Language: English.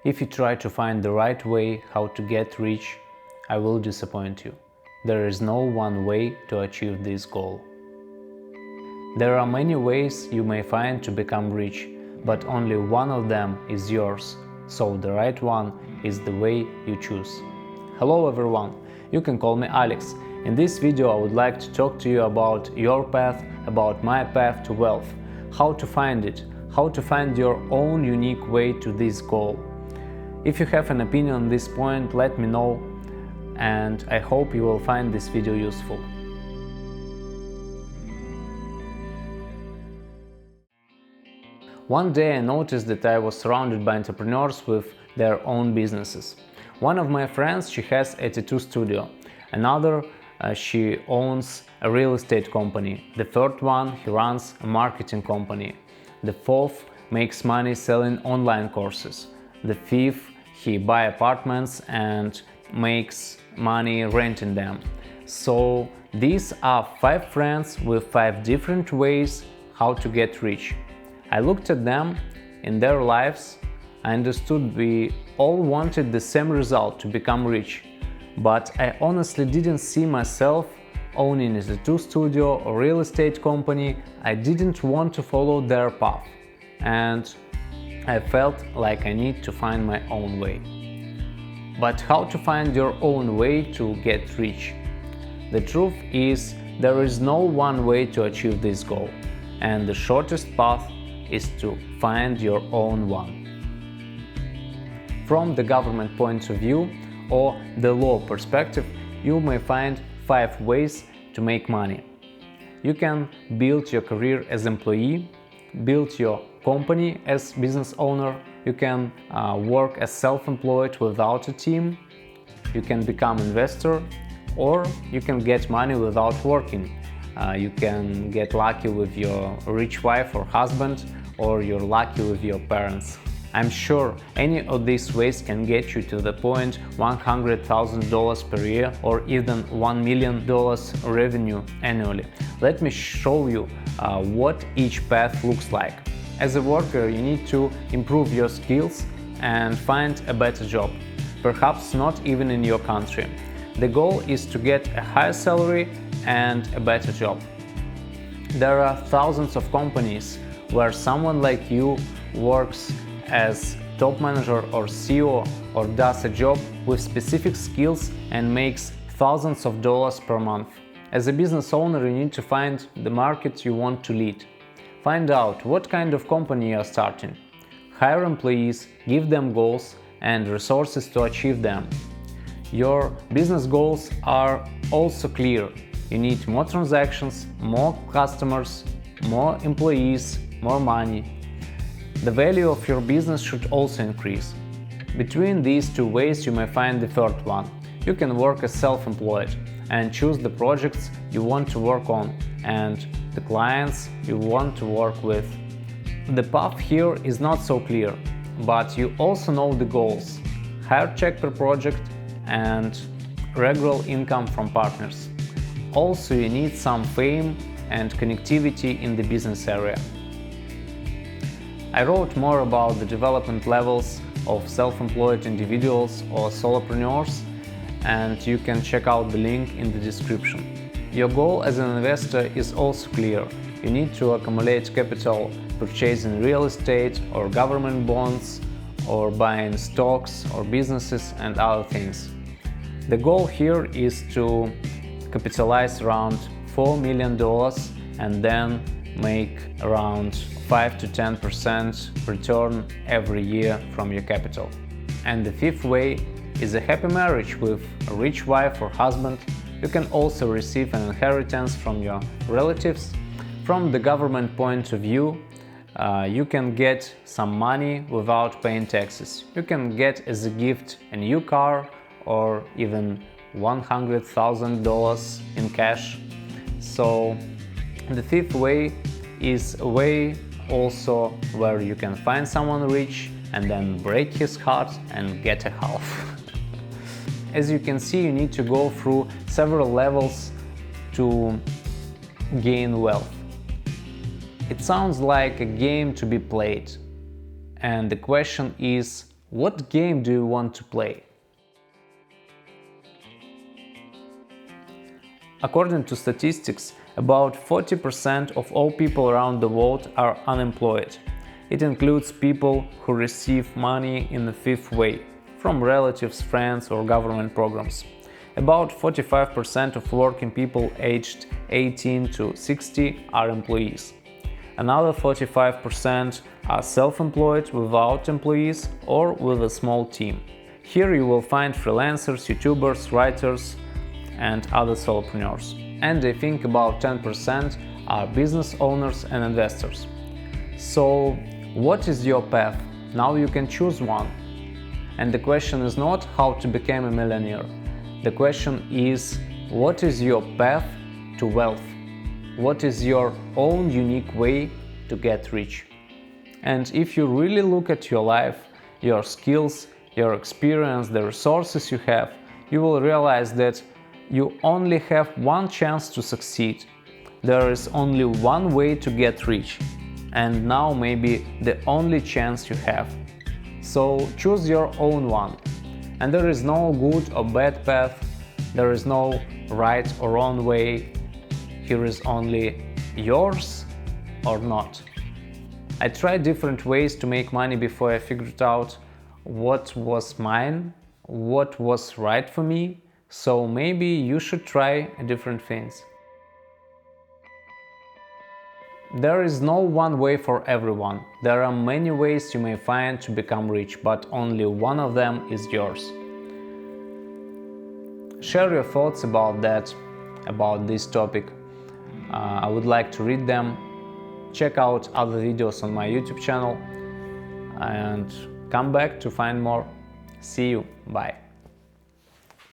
If you try to find the right way how to get rich, I will disappoint you. There is no one way to achieve this goal. There are many ways you may find to become rich, but only one of them is yours, so the right one is the way you choose. Hello everyone, you can call me Alex. In this video I would like to talk to you about your path, about my path to wealth, how to find it, how to find your own unique way to this goal. If you have an opinion on this point, let me know, and I hope you will find this video useful. One day I noticed that I was surrounded by entrepreneurs with their own businesses. One of my friends, she has a tattoo studio. Another, she owns a real estate company. The third one, he runs a marketing company. The fourth makes money selling online courses. The fifth, he buys apartments and makes money renting them. So these are 5 friends with 5 different ways how to get rich. I looked at them in their lives. I understood we all wanted the same result, to become rich. But I honestly didn't see myself owning a tattoo studio or real estate company. I didn't want to follow their path. And I felt like I need to find my own way. But how to find your own way to get rich? The truth is, there is no one way to achieve this goal, and the shortest path is to find your own one. From the government point of view or the law perspective, you may find 5 ways to make money. You can build your career as employee, build your company as business owner, you can work as self-employed without a team, you can become investor, or you can get money without working. You can get lucky with your rich wife or husband, or you're lucky with your parents. I'm sure any of these ways can get you to the point $100,000 per year or even $1 million revenue annually. Let me show you what each path looks like. As a worker, you need to improve your skills and find a better job, perhaps not even in your country. The goal is to get a higher salary and a better job. There are thousands of companies where someone like you works as top manager or CEO or does a job with specific skills and makes thousands of dollars per month. As a business owner, you need to find the market you want to lead. Find out what kind of company you are starting. Hire employees, give them goals and resources to achieve them. Your business goals are also clear. You need more transactions, more customers, more employees, more money. The value of your business should also increase. Between these 2 ways you may find the third one. You can work as self-employed and choose the projects you want to work on and the clients you want to work with. The path here is not so clear, but you also know the goals: higher check per project and regular income from partners. Also, you need some fame and connectivity in the business area. I wrote more about the development levels of self-employed individuals or solopreneurs, and you can check out the link in the description. Your goal as an investor is also clear. You need to accumulate capital purchasing real estate or government bonds or buying stocks or businesses and other things. The goal here is to capitalize around $4 million and then make around 5 to 10% return every year from your capital. And the 5th way is a happy marriage with a rich wife or husband. You can also receive an inheritance from your relatives. From the government point of view, you can get some money without paying taxes. You can get as a gift a new car or even $100,000 in cash. So the 5th way is a way also where you can find someone rich and then break his heart and get a half. As you can see, you need to go through several levels to gain wealth. It sounds like a game to be played, and the question is, What game do you want to play? According to statistics, about 40% of all people around the world are unemployed. It includes people who receive money in the fifth way, from relatives, friends or government programs. About 45% of working people aged 18 to 60 are employees. Another 45% are self-employed without employees or with a small team. Here you will find freelancers, YouTubers, writers and other solopreneurs. And I think about 10% are business owners and investors. So, what is your path? Now you can choose one. And the question is not how to become a millionaire. The question is, what is your path to wealth? What is your own unique way to get rich? And if you really look at your life, your skills, your experience, the resources you have, you will realize that you only have one chance to succeed. There is only one way to get rich. And now maybe the only chance you have. So choose your own one. And there is no good or bad path, there is no right or wrong way. Here is only yours or not. I tried different ways to make money before I figured out what was mine, what was right for me, so maybe you should try different things. There is no one way for everyone. There are many ways you may find to become rich, but only one of them is yours. Share your thoughts about this topic. I would like to read them. Check out other videos on my YouTube channel and come back to find more. See you. Bye.